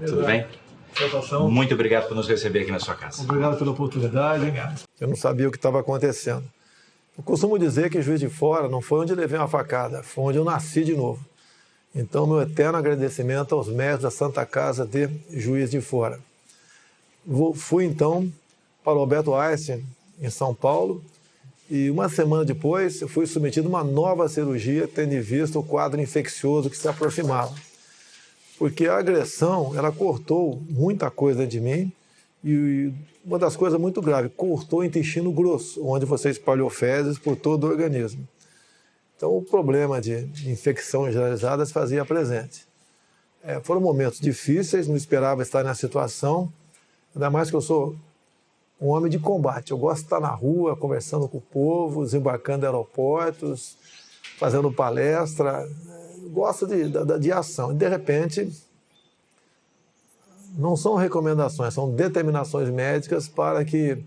Tudo bem? Satisfação. Muito obrigado por nos receber aqui na sua casa. Obrigado pela oportunidade. Obrigado. Eu não sabia o que estava acontecendo. Eu costumo dizer que Juiz de Fora não foi onde levei uma facada, foi onde eu nasci de novo. Então, meu eterno agradecimento aos mestres da Santa Casa de Juiz de Fora. Fui, então, para o Alberto Einstein, em São Paulo, e uma semana depois eu fui submetido a uma nova cirurgia, tendo em vista o quadro infeccioso que se aproximava. Porque a agressão, ela cortou muita coisa de mim, e uma das coisas muito graves, cortou o intestino grosso, onde você espalhou fezes por todo o organismo. Então, o problema de infecção generalizada se fazia presente. Foram momentos difíceis, não esperava estar nessa situação, ainda mais que eu sou um homem de combate. Eu gosto de estar na rua, conversando com o povo, desembarcando em aeroportos, fazendo palestra. Gosto de ação. E, de repente, não são recomendações, são determinações médicas para que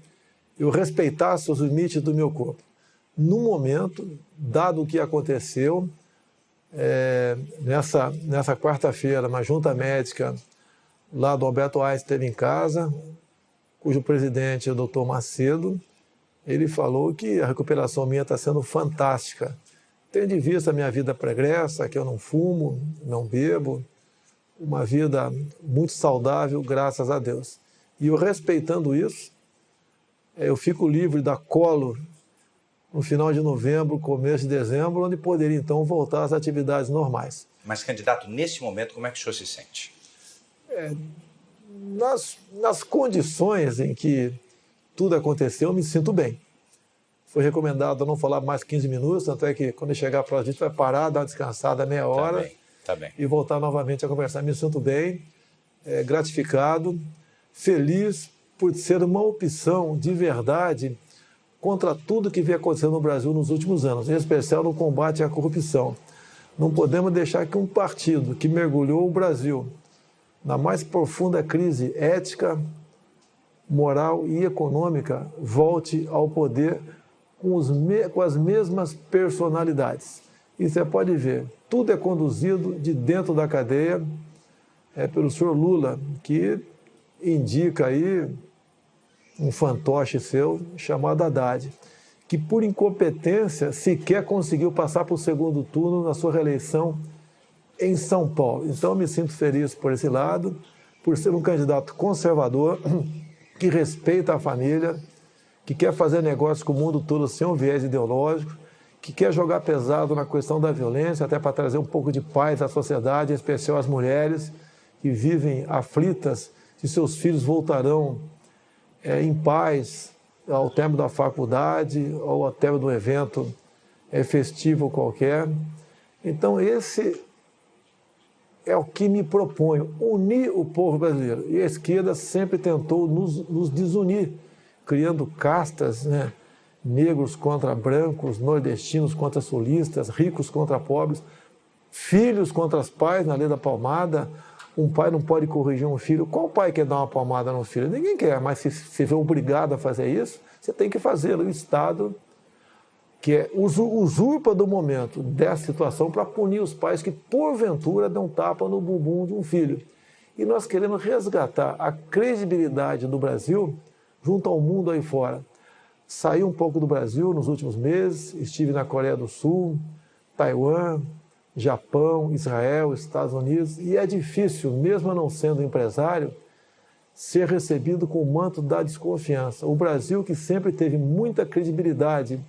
eu respeitasse os limites do meu corpo. No momento, dado o que aconteceu, nessa quarta-feira, uma junta médica lá do Alberto Einstein esteve em casa, cujo presidente é o Dr. Macedo, ele falou que a recuperação minha está sendo fantástica. Tendo em vista a minha vida pregressa, que eu não fumo, não bebo, uma vida muito saudável, graças a Deus. E eu, respeitando isso, eu fico livre da colo no final de novembro, começo de dezembro, onde poderia, então, voltar às atividades normais. Mas, candidato, nesse momento, como é que o senhor se sente? Nas condições em que tudo aconteceu, eu me sinto bem. Foi recomendado não falar mais 15 minutos, tanto é que quando chegar para a gente vai parar, dar uma descansada meia hora Tá bem. E voltar novamente a conversar. Me sinto bem, gratificado, feliz por ser uma opção de verdade contra tudo que vem acontecendo no Brasil nos últimos anos, em especial no combate à corrupção. Não podemos deixar que um partido que mergulhou o Brasil na mais profunda crise ética, moral e econômica volte ao poder com as mesmas personalidades. E você pode ver, tudo é conduzido de dentro da cadeia pelo senhor Lula, que indica aí um fantoche seu chamado Haddad, que por incompetência sequer conseguiu passar para o segundo turno na sua reeleição em São Paulo. Então eu me sinto feliz por esse lado, por ser um candidato conservador, que respeita a família, que quer fazer negócio com o mundo todo sem um viés ideológico, que quer jogar pesado na questão da violência, até para trazer um pouco de paz à sociedade, em especial às mulheres que vivem aflitas se seus filhos voltarão em paz ao término da faculdade ou ao término do evento festivo qualquer. Então, esse é o que me proponho, unir o povo brasileiro. E a esquerda sempre tentou nos desunir, criando castas, né? Negros contra brancos, nordestinos contra sulistas, ricos contra pobres, filhos contra os pais, na lei da palmada. Um pai não pode corrigir um filho. Qual pai quer dar uma palmada no filho? Ninguém quer, mas se você vê obrigado a fazer isso, você tem que fazê-lo. O Estado, que usurpa do momento dessa situação para punir os pais que, porventura, dão tapa no bumbum de um filho. E nós queremos resgatar a credibilidade do Brasil junto ao mundo aí fora. Saí um pouco do Brasil nos últimos meses, estive na Coreia do Sul, Taiwan, Japão, Israel, Estados Unidos, e é difícil, mesmo não sendo empresário, ser recebido com o manto da desconfiança. O Brasil, que sempre teve muita credibilidade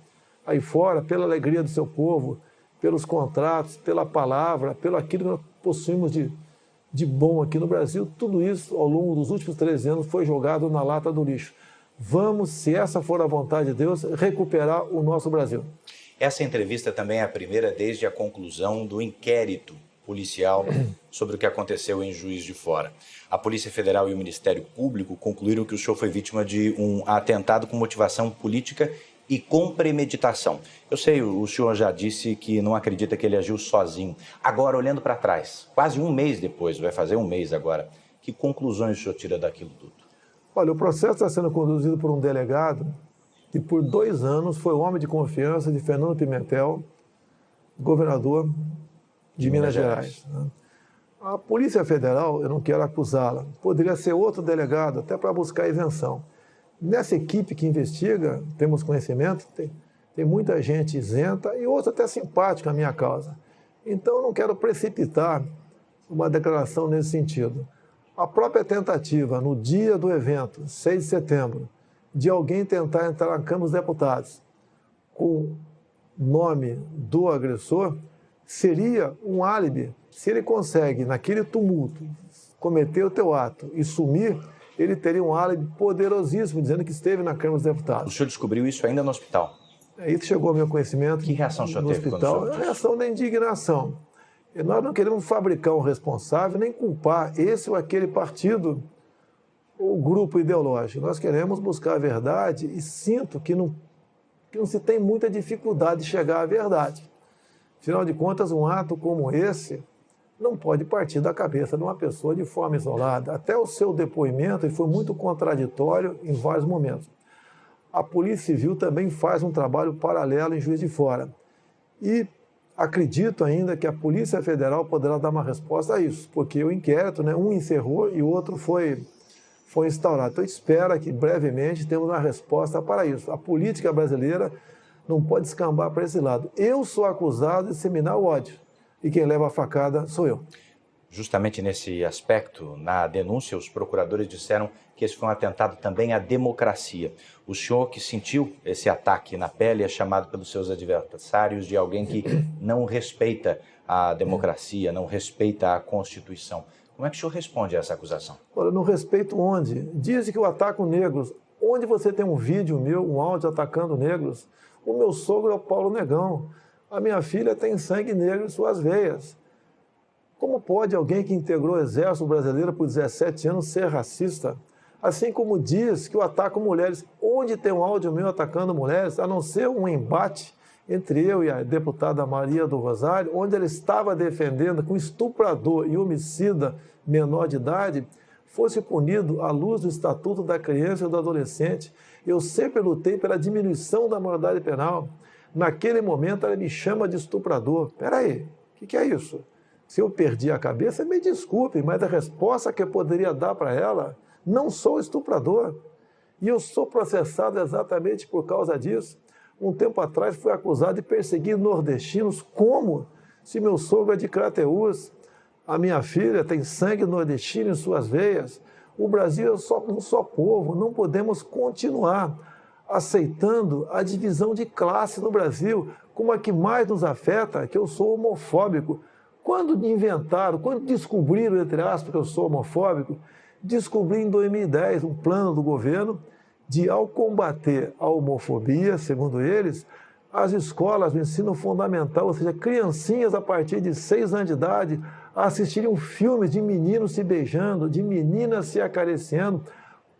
aí fora, pela alegria do seu povo, pelos contratos, pela palavra, pelo aquilo que nós possuímos de bom aqui no Brasil, tudo isso, ao longo dos últimos 13 anos, foi jogado na lata do lixo. Vamos, se essa for a vontade de Deus, recuperar o nosso Brasil. Essa entrevista também é a primeira desde a conclusão do inquérito policial sobre o que aconteceu em Juiz de Fora. A Polícia Federal e o Ministério Público concluíram que o senhor foi vítima de um atentado com motivação política e com premeditação. Eu sei, o senhor já disse que não acredita que ele agiu sozinho. Agora, olhando para trás, quase um mês depois, vai fazer um mês agora, que conclusões o senhor tira daquilo tudo? Olha, o processo está sendo conduzido por um delegado que por 2 anos foi o homem de confiança de Fernando Pimentel, governador de Minas Gerais. A Polícia Federal, eu não quero acusá-la, poderia ser outro delegado, até para buscar isenção. Nessa equipe que investiga, temos conhecimento, tem muita gente isenta e outra até simpática à minha causa. Então, eu não quero precipitar uma declaração nesse sentido. A própria tentativa, no dia do evento, 6 de setembro, de alguém tentar entrar na Câmara dos Deputados com o nome do agressor, seria um álibi. Se ele consegue, naquele tumulto, cometer o teu ato e sumir, ele teria um álibi poderosíssimo, dizendo que esteve na Câmara dos Deputados. O senhor descobriu isso ainda no hospital? Isso chegou ao meu conhecimento. Que reação o senhor no teve hospital? quando soube disso? A reação da indignação. E nós não queremos fabricar um responsável, nem culpar esse ou aquele partido ou grupo ideológico. Nós queremos buscar a verdade e sinto que não se tem muita dificuldade de chegar à verdade. Afinal de contas, um ato como esse não pode partir da cabeça de uma pessoa de forma isolada. Até o seu depoimento foi muito contraditório em vários momentos. A Polícia Civil também faz um trabalho paralelo em Juiz de Fora. E acredito ainda que a Polícia Federal poderá dar uma resposta a isso, porque o inquérito, um encerrou e o outro foi instaurado. Então, espero que brevemente temos uma resposta para isso. A política brasileira não pode escambar para esse lado. Eu sou acusado de disseminar o ódio e quem leva a facada sou eu. Justamente nesse aspecto, na denúncia, os procuradores disseram que esse foi um atentado também à democracia. O senhor que sentiu esse ataque na pele é chamado pelos seus adversários de alguém que não respeita a democracia, não respeita a Constituição. Como é que o senhor responde a essa acusação? Olha, não respeito onde? Dizem que eu ataco negros. Onde você tem um vídeo meu, um áudio atacando negros? O meu sogro é o Paulo Negão. A minha filha tem sangue negro em suas veias. Como pode alguém que integrou o Exército Brasileiro por 17 anos ser racista? Assim como diz que eu ataco mulheres. Onde tem um áudio meu atacando mulheres, a não ser um embate entre eu e a deputada Maria do Rosário, onde ela estava defendendo que um estuprador e homicida menor de idade fosse punido à luz do Estatuto da Criança e do Adolescente. Eu sempre lutei pela diminuição da maioridade penal. Naquele momento, ela me chama de estuprador. Espera aí, o que é isso? Se eu perdi a cabeça, me desculpe, mas a resposta que eu poderia dar para ela, não sou estuprador. E eu sou processado exatamente por causa disso. Um tempo atrás, fui acusado de perseguir nordestinos. Como? Se meu sogro é de Crateús, a minha filha tem sangue nordestino em suas veias. O Brasil é um só povo. Não podemos continuar aceitando a divisão de classe no Brasil, como a que mais nos afeta, que eu sou homofóbico. Quando descobriram, entre aspas, que eu sou homofóbico, descobri em 2010 um plano do governo de, ao combater a homofobia, segundo eles, as escolas do ensino fundamental, ou seja, criancinhas a partir de 6 anos de idade, assistiriam filmes de meninos se beijando, de meninas se acariciando.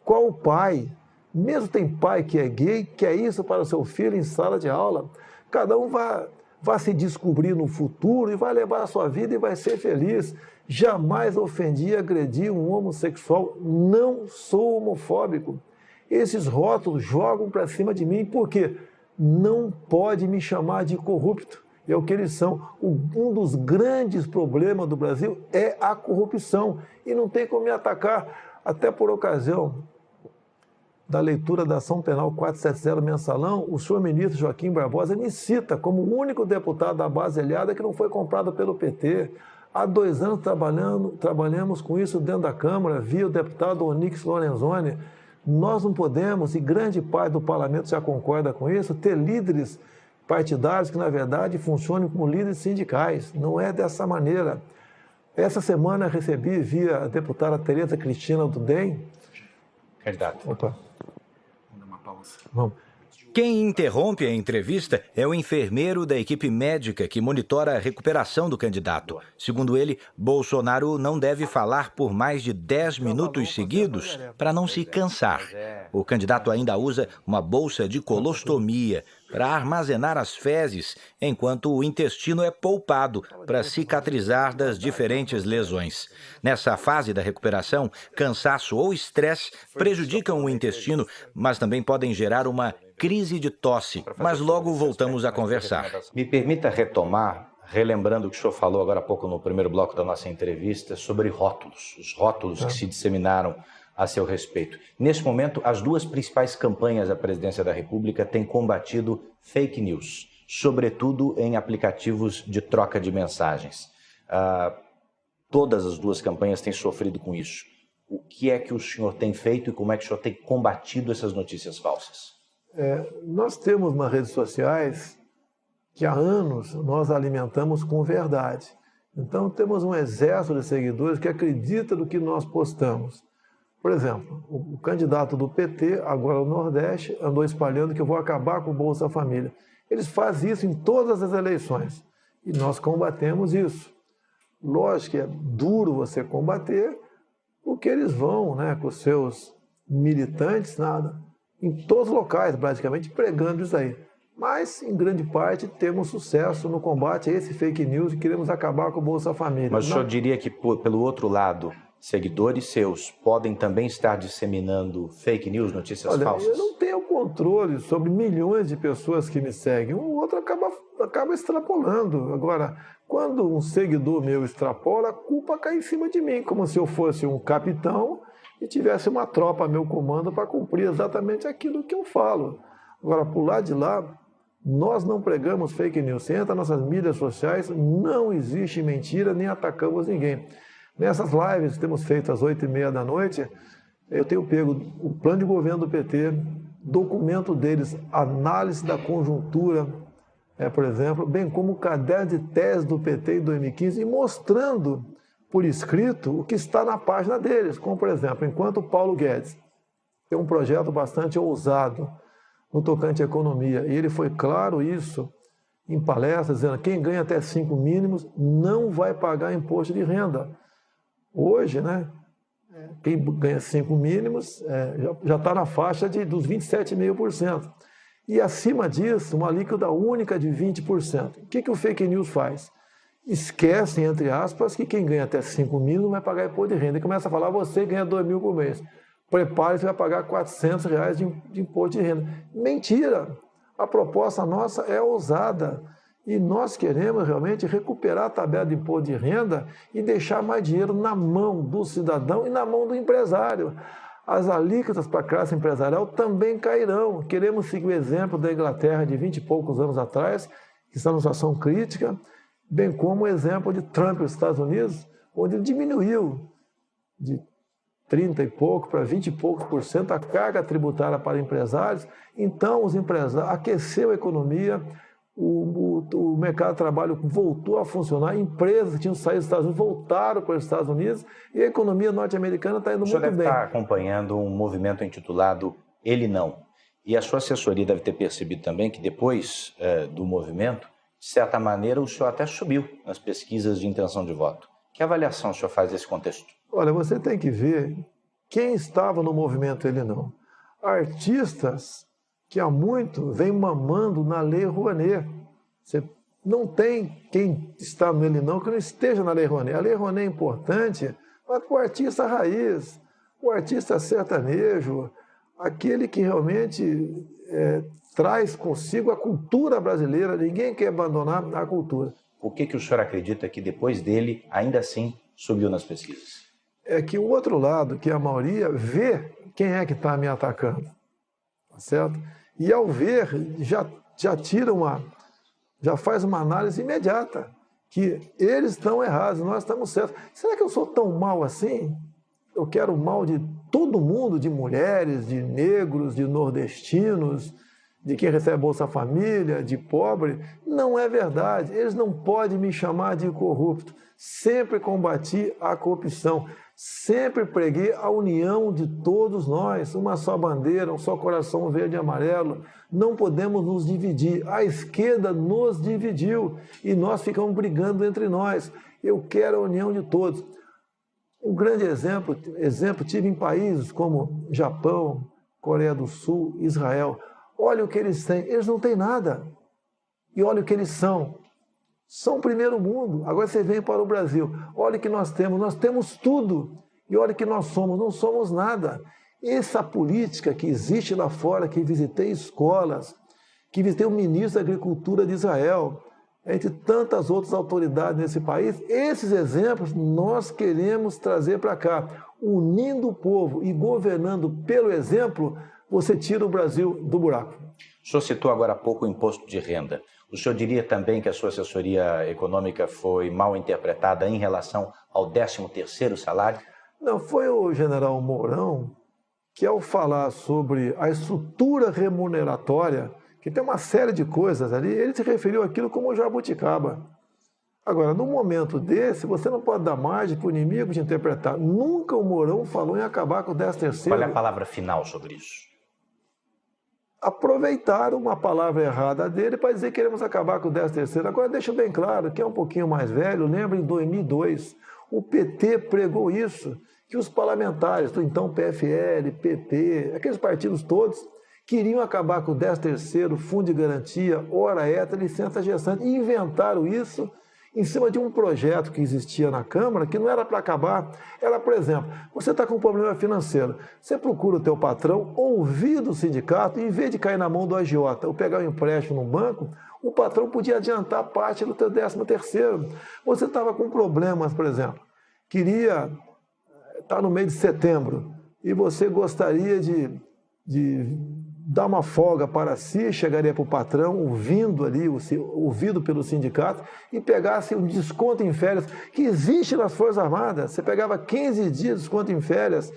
Qual pai? Mesmo tem pai que é gay, quer isso para o seu filho em sala de aula. Cada um vai se descobrir no futuro e vai levar a sua vida e vai ser feliz. Jamais ofendi e agredi um homossexual. Não sou homofóbico. Esses rótulos jogam para cima de mim porque não pode me chamar de corrupto. É o que eles são. Um dos grandes problemas do Brasil é a corrupção. E não tem como me atacar. Até por ocasião da leitura da ação penal 470 mensalão, o senhor ministro Joaquim Barbosa me cita como o único deputado da base aliada que não foi comprado pelo PT. Há 2 anos trabalhamos com isso dentro da Câmara, via o deputado Onyx Lorenzoni. Nós não podemos, e grande parte do parlamento já concorda com isso, ter líderes partidários que, na verdade, funcionem como líderes sindicais. Não é dessa maneira. Essa semana recebi, via a deputada Tereza Cristina do DEM. Candidato. Opa. Vamos dar uma pausa. Vamos. Quem interrompe a entrevista é o enfermeiro da equipe médica que monitora a recuperação do candidato. Segundo ele, Bolsonaro não deve falar por mais de 10 minutos seguidos para não se cansar. O candidato ainda usa uma bolsa de colostomia para armazenar as fezes, enquanto o intestino é poupado para cicatrizar das diferentes lesões. Nessa fase da recuperação, cansaço ou estresse prejudicam o intestino, mas também podem gerar uma crise de tosse, mas logo voltamos a conversar. Me permita retomar relembrando o que o senhor falou agora há pouco no primeiro bloco da nossa entrevista sobre rótulos, os rótulos que se disseminaram a seu respeito. Neste momento, as duas principais campanhas da Presidência da República têm combatido fake news, sobretudo em aplicativos de troca de mensagens. Todas as duas campanhas têm sofrido com isso. O que é que o senhor tem feito e como é que o senhor tem combatido essas notícias falsas? Nós temos nas redes sociais que há anos nós alimentamos com verdade. Então temos um exército de seguidores que acredita no que nós postamos. Por exemplo, o candidato do PT, agora no Nordeste, andou espalhando que eu vou acabar com o Bolsa Família. Eles fazem isso em todas as eleições e nós combatemos isso. Lógico que é duro você combater, porque eles vão, né, com os seus militantes, em todos os locais, praticamente, pregando isso aí. Mas, em grande parte, temos sucesso no combate a esse fake news e queremos acabar com o Bolsa Família. Mas o senhor diria que, pelo outro lado, seguidores seus podem também estar disseminando fake news, notícias falsas? Eu não tenho controle sobre milhões de pessoas que me seguem. Um outro acaba extrapolando. Agora, quando um seguidor meu extrapola, a culpa cai em cima de mim, como se eu fosse um capitão e tivesse uma tropa a meu comando para cumprir exatamente aquilo que eu falo. Agora, por lado de lá, nós não pregamos fake news. Você entra nas nossas mídias sociais, não existe mentira, nem atacamos ninguém. Nessas lives que temos feito às 8h30 da noite, eu tenho pego o plano de governo do PT, documento deles, análise da conjuntura, por exemplo, bem como o caderno de tese do PT em 2015, e mostrando por escrito o que está na página deles. Como, por exemplo, enquanto o Paulo Guedes tem um projeto bastante ousado no tocante à economia, e ele foi claro isso em palestras, dizendo que quem ganha até 5 mínimos não vai pagar imposto de renda. Hoje, né, quem ganha 5 mínimos já está na faixa dos 27,5%. E acima disso, uma alíquota única de 20%. O que o fake news faz? Esquecem, entre aspas, que quem ganha até 5 mínimos vai pagar imposto de renda. E começa a falar, você ganha 2 mil por mês. Prepare-se, vai pagar R$400 de imposto de renda. Mentira! A proposta nossa é ousada. E nós queremos realmente recuperar a tabela de imposto de renda e deixar mais dinheiro na mão do cidadão e na mão do empresário. As alíquotas para a classe empresarial também cairão. Queremos seguir o exemplo da Inglaterra de 20 e poucos anos atrás, que está numa situação crítica, bem como o exemplo de Trump nos Estados Unidos, onde ele diminuiu de 30 e pouco para 20 e poucos por cento a carga tributária para empresários. Então, os empresários aqueceu a economia, o mercado de trabalho voltou a funcionar, empresas que tinham saído dos Estados Unidos voltaram para os Estados Unidos e a economia norte-americana está indo muito bem. O senhor deve estar acompanhando um movimento intitulado Ele Não. E a sua assessoria deve ter percebido também que depois do movimento, de certa maneira, o senhor até subiu nas pesquisas de intenção de voto. Que avaliação o senhor faz desse contexto? Olha, você tem que ver quem estava no movimento Ele Não. Artistas que há muito vem mamando na Lei Rouanet. Você não tem quem está no Ele Não que não esteja na Lei Rouanet. A Lei Rouanet é importante, mas para o artista raiz, o artista sertanejo, aquele que realmente traz consigo a cultura brasileira. Ninguém quer abandonar a cultura. Por que o senhor acredita que depois dele, ainda assim, subiu nas pesquisas? É que o outro lado, que a maioria, vê quem é que está me atacando. Tá certo? E ao ver, já faz uma análise imediata, que eles estão errados, nós estamos certos. Será que eu sou tão mal assim? Eu quero o mal de todo mundo, de mulheres, de negros, de nordestinos, de quem recebe Bolsa Família, de pobre? Não é verdade. Eles não podem me chamar de corrupto. Sempre combati a corrupção. Sempre preguei a união de todos nós, uma só bandeira, um só coração verde e amarelo. Não podemos nos dividir. A esquerda nos dividiu e nós ficamos brigando entre nós. Eu quero a união de todos. Um grande exemplo tive em países como Japão, Coreia do Sul, Israel. Olha o que eles têm. Eles não têm nada. E olha o que eles são. São o primeiro mundo. Agora você vem para o Brasil. Olha o que nós temos tudo. E olha o que nós somos, não somos nada. Essa política que existe lá fora, que visitei escolas, que visitei o ministro da Agricultura de Israel, entre tantas outras autoridades nesse país. Esses exemplos nós queremos trazer para cá. Unindo o povo e governando pelo exemplo, você tira o Brasil do buraco. O senhor citou agora há pouco o imposto de renda. O senhor diria também que a sua assessoria econômica foi mal interpretada em relação ao 13º salário? Não, foi o general Mourão que, ao falar sobre a estrutura remuneratória, que tem uma série de coisas ali, ele se referiu àquilo como jabuticaba. Agora, num momento desse, você não pode dar margem para o inimigo de interpretar. Nunca o Mourão falou em acabar com o 13º. Qual é a palavra final sobre isso? Aproveitaram uma palavra errada dele para dizer que queremos acabar com o 13º. Agora, deixa bem claro, que é um pouquinho mais velho, lembra em 2002, o PT pregou isso, que os parlamentares do então PFL, PP, aqueles partidos todos, queriam acabar com o 13º, fundo de garantia, hora extra, licença gestante, e inventaram isso em cima de um projeto que existia na Câmara, que não era para acabar. Era, por exemplo, você está com um problema financeiro, você procura o teu patrão, ouvir do sindicato, e em vez de cair na mão do agiota ou pegar um empréstimo no banco, o patrão podia adiantar parte do teu 13º. Você estava com problemas, por exemplo, queria estar no mês de setembro, e você gostaria de dar uma folga para si, chegaria para o patrão, ouvido pelo sindicato, e pegasse um desconto em férias, que existe nas Forças Armadas. Você pegava 15 dias de desconto em férias,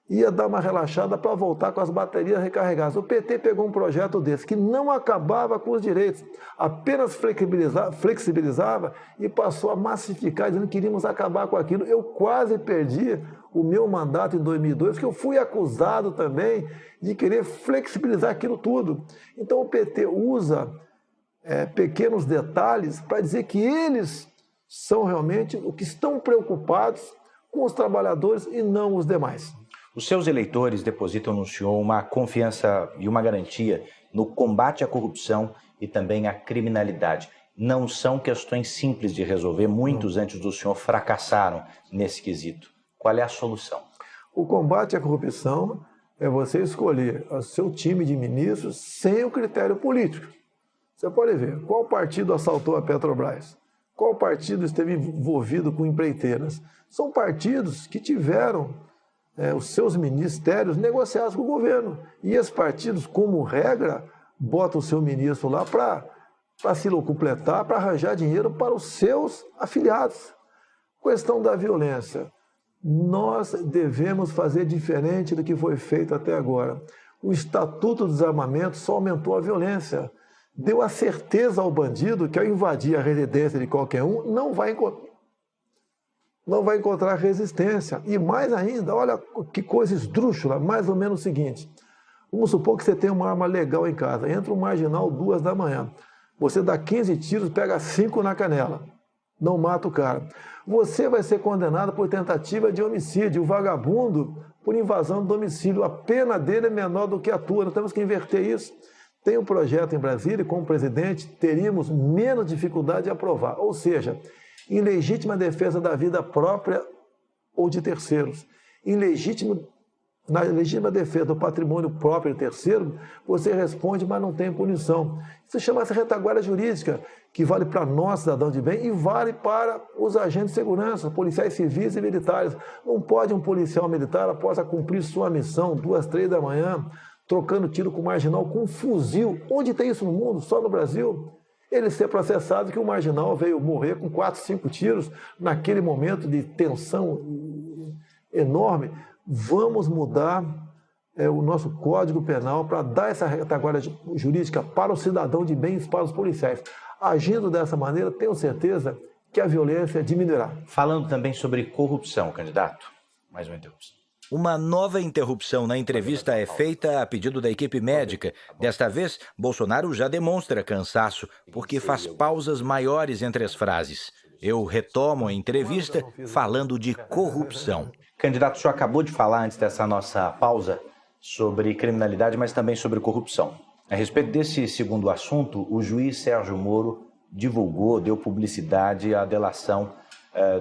ia dar uma relaxada para voltar com as baterias recarregadas. O PT pegou um projeto desse, que não acabava com os direitos, apenas flexibilizava e passou a massificar, dizendo que queríamos acabar com aquilo. Eu quase perdi o meu mandato em 2002, porque eu fui acusado também de querer flexibilizar aquilo tudo. Então o PT usa pequenos detalhes para dizer que eles são realmente o que estão preocupados com os trabalhadores e não os demais. Os seus eleitores depositam no senhor uma confiança e uma garantia no combate à corrupção e também à criminalidade. Não são questões simples de resolver. Muitos antes do senhor fracassaram nesse quesito. Qual é a solução? O combate à corrupção é você escolher o seu time de ministros sem o critério político. Você pode ver qual partido assaltou a Petrobras, qual partido esteve envolvido com empreiteiras. São partidos que tiveram os seus ministérios negociados com o governo. E esses partidos, como regra, botam o seu ministro lá para se locupletar, para arranjar dinheiro para os seus afiliados. Questão da violência. Nós devemos fazer diferente do que foi feito até agora. O Estatuto do Desarmamento só aumentou a violência. Deu a certeza ao bandido que, ao invadir a residência de qualquer um, não vai encontrar resistência. E mais ainda, olha que coisa esdrúxula, mais ou menos o seguinte. Vamos supor que você tem uma arma legal em casa, entra um marginal 2 da manhã. Você dá 15 tiros, pega 5 na canela. Não mata o cara. Você vai ser condenado por tentativa de homicídio. O vagabundo por invasão do domicílio. A pena dele é menor do que a tua. Nós temos que inverter isso. Tem um projeto em Brasília e, como presidente, teríamos menos dificuldade de aprovar. Ou seja, em legítima defesa da vida própria ou de terceiros. Na legítima defesa do patrimônio próprio de terceiro, você responde, mas não tem punição. Isso chama-se retaguarda jurídica, que vale para nós, cidadão de bem, e vale para os agentes de segurança, policiais civis e militares. Não pode um policial militar, após cumprir sua missão, 2, 3 da manhã, trocando tiro com marginal, com um fuzil. Onde tem isso no mundo? Só no Brasil. Ele ser processado que o marginal veio morrer com 4, 5 tiros naquele momento de tensão enorme. Vamos mudar o nosso Código Penal para dar essa retaguarda jurídica para o cidadão de bem e para os policiais. Agindo dessa maneira, tenho certeza que a violência diminuirá. Falando também sobre corrupção, candidato. Mais uma interrupção. Uma nova interrupção na entrevista é feita a pedido da equipe médica. Desta vez, Bolsonaro já demonstra cansaço, porque faz pausas maiores entre as frases. Eu retomo a entrevista falando de corrupção. Candidato, o senhor acabou de falar antes dessa nossa pausa sobre criminalidade, mas também sobre corrupção. A respeito desse segundo assunto, o juiz Sérgio Moro deu publicidade à delação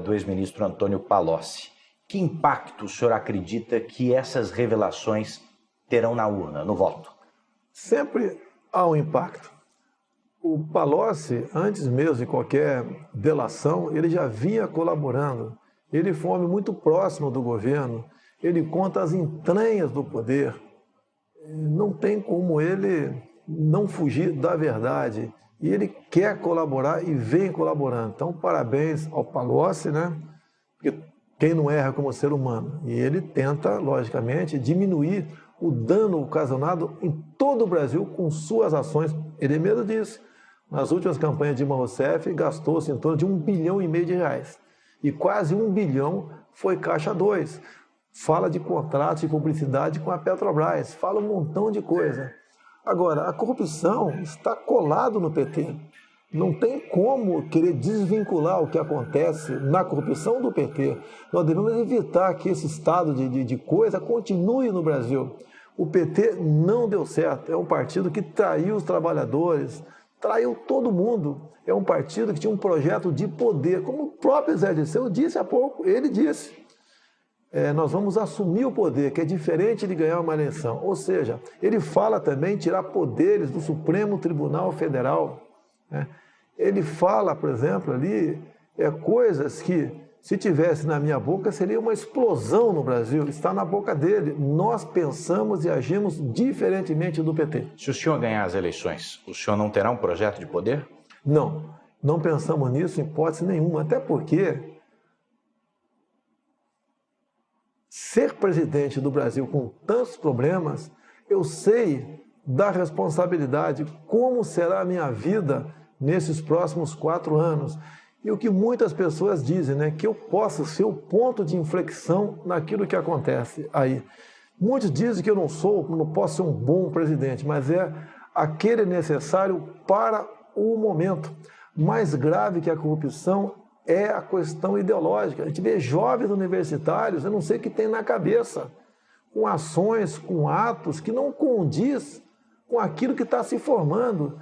do ex-ministro Antônio Palocci. Que impacto o senhor acredita que essas revelações terão na urna, no voto? Sempre há um impacto. O Palocci, antes mesmo de qualquer delação, ele já vinha colaborando. Ele foi um homem muito próximo do governo, ele conta as entranhas do poder. Não tem como ele não fugir da verdade. E ele quer colaborar e vem colaborando. Então, parabéns ao Palocci, né? Porque quem não erra como ser humano. E ele tenta, logicamente, diminuir o dano ocasionado em todo o Brasil com suas ações. Ele mesmo disse, nas últimas campanhas de Dilma Rousseff, gastou-se em torno de R$1,5 bilhão de reais. E quase R$1 bilhão foi Caixa 2. Fala de contratos de publicidade com a Petrobras, fala um montão de coisa. Agora, a corrupção está colado no PT. Não tem como querer desvincular o que acontece na corrupção do PT. Nós devemos evitar que esse estado de coisa continue no Brasil. O PT não deu certo. É um partido que traiu os trabalhadores, traiu todo mundo. É um partido que tinha um projeto de poder. Como o próprio Zé Dirceu disse há pouco, ele disse. Nós vamos assumir o poder, que é diferente de ganhar uma eleição. Ou seja, ele fala também em tirar poderes do Supremo Tribunal Federal. Né? Ele fala, por exemplo, ali, coisas que, se tivesse na minha boca, seria uma explosão no Brasil. Está na boca dele. Nós pensamos e agimos diferentemente do PT. Se o senhor ganhar as eleições, o senhor não terá um projeto de poder? Não, não pensamos nisso em hipótese nenhuma. Até porque ser presidente do Brasil com tantos problemas, eu sei da responsabilidade, como será a minha vida nesses próximos 4 anos. E o que muitas pessoas dizem, né, que eu posso ser o ponto de inflexão naquilo que acontece aí. Muitos dizem que eu não posso ser um bom presidente, mas é aquele necessário para o momento. Mais grave que a corrupção é a questão ideológica. A gente vê jovens universitários, eu não sei o que tem na cabeça, com ações, com atos que não condiz com aquilo que está se formando.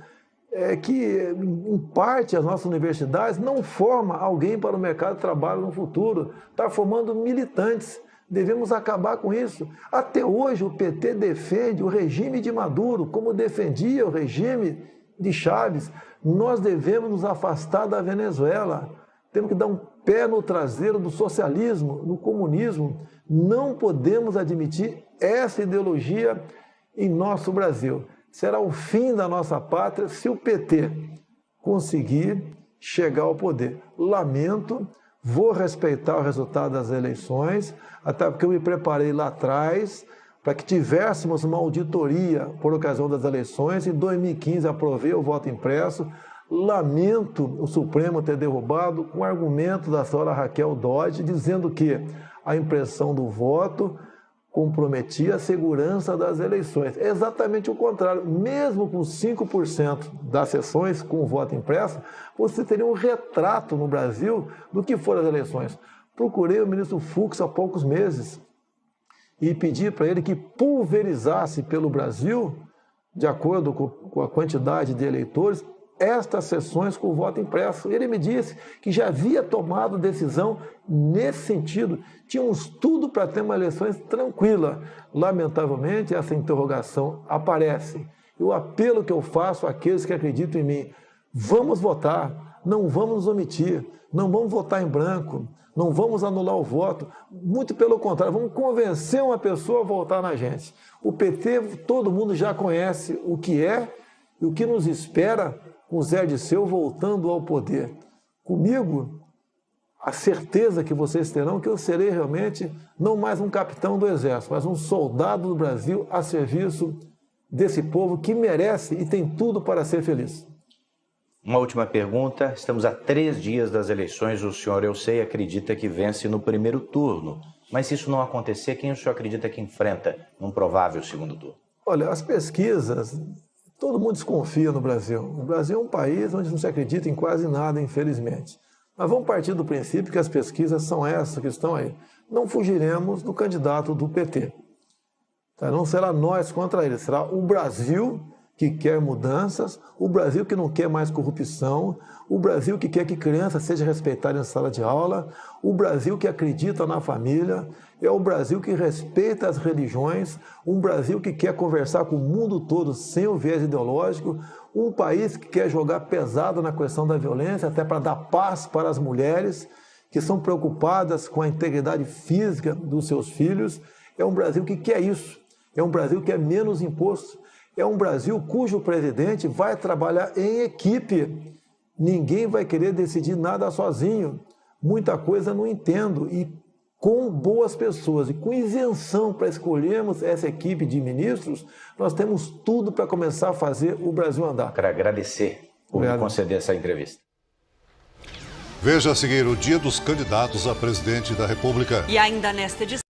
Que, em parte, as nossas universidades não formam alguém para o mercado de trabalho no futuro, está formando militantes. Devemos acabar com isso. Até hoje, o PT defende o regime de Maduro, como defendia o regime de Chávez. Nós devemos nos afastar da Venezuela. Temos que dar um pé no traseiro do socialismo, no comunismo. Não podemos admitir essa ideologia em nosso Brasil. Será o fim da nossa pátria se o PT conseguir chegar ao poder. Lamento, vou respeitar o resultado das eleições, até porque eu me preparei lá atrás para que tivéssemos uma auditoria por ocasião das eleições. Em 2015 aprovei o voto impresso. Lamento o Supremo ter derrubado com o argumento da senhora Raquel Dodge, dizendo que a impressão do voto comprometia a segurança das eleições. É exatamente o contrário. Mesmo com 5% das sessões com o voto impresso, você teria um retrato no Brasil do que foram as eleições. Procurei o ministro Fux há poucos meses e pedi para ele que pulverizasse pelo Brasil, de acordo com a quantidade de eleitores, estas sessões com o voto impresso. Ele me disse que já havia tomado decisão nesse sentido. Tínhamos tudo para ter uma eleição tranquila. Lamentavelmente, essa interrogação aparece. E o apelo que eu faço àqueles que acreditam em mim: vamos votar, não vamos nos omitir, não vamos votar em branco, não vamos anular o voto. Muito pelo contrário, vamos convencer uma pessoa a votar na gente. O PT, todo mundo já conhece o que é e o que nos espera com o Zé Dirceu voltando ao poder. Comigo, a certeza que vocês terão que eu serei realmente não mais um capitão do Exército, mas um soldado do Brasil a serviço desse povo que merece e tem tudo para ser feliz. Uma última pergunta. Estamos a 3 dias das eleições. O senhor, eu sei, acredita que vence no primeiro turno. Mas se isso não acontecer, quem o senhor acredita que enfrenta num provável segundo turno? Olha, as pesquisas, todo mundo desconfia no Brasil. O Brasil é um país onde não se acredita em quase nada, infelizmente. Mas vamos partir do princípio que as pesquisas são essas que estão aí. Não fugiremos do candidato do PT. Não será nós contra ele, será o Brasil que quer mudanças, o Brasil que não quer mais corrupção, o Brasil que quer que criança seja respeitada em sala de aula, o Brasil que acredita na família, é o Brasil que respeita as religiões, um Brasil que quer conversar com o mundo todo sem o viés ideológico, um país que quer jogar pesado na questão da violência, até para dar paz para as mulheres que são preocupadas com a integridade física dos seus filhos. É um Brasil que quer isso, é um Brasil que é menos imposto, é um Brasil cujo presidente vai trabalhar em equipe. Ninguém vai querer decidir nada sozinho. Muita coisa não entendo. E com boas pessoas e com isenção para escolhermos essa equipe de ministros, nós temos tudo para começar a fazer o Brasil andar. Quero agradecer por me conceder essa entrevista. Veja a seguir o Dia dos Candidatos a Presidente da República. E ainda nesta edição.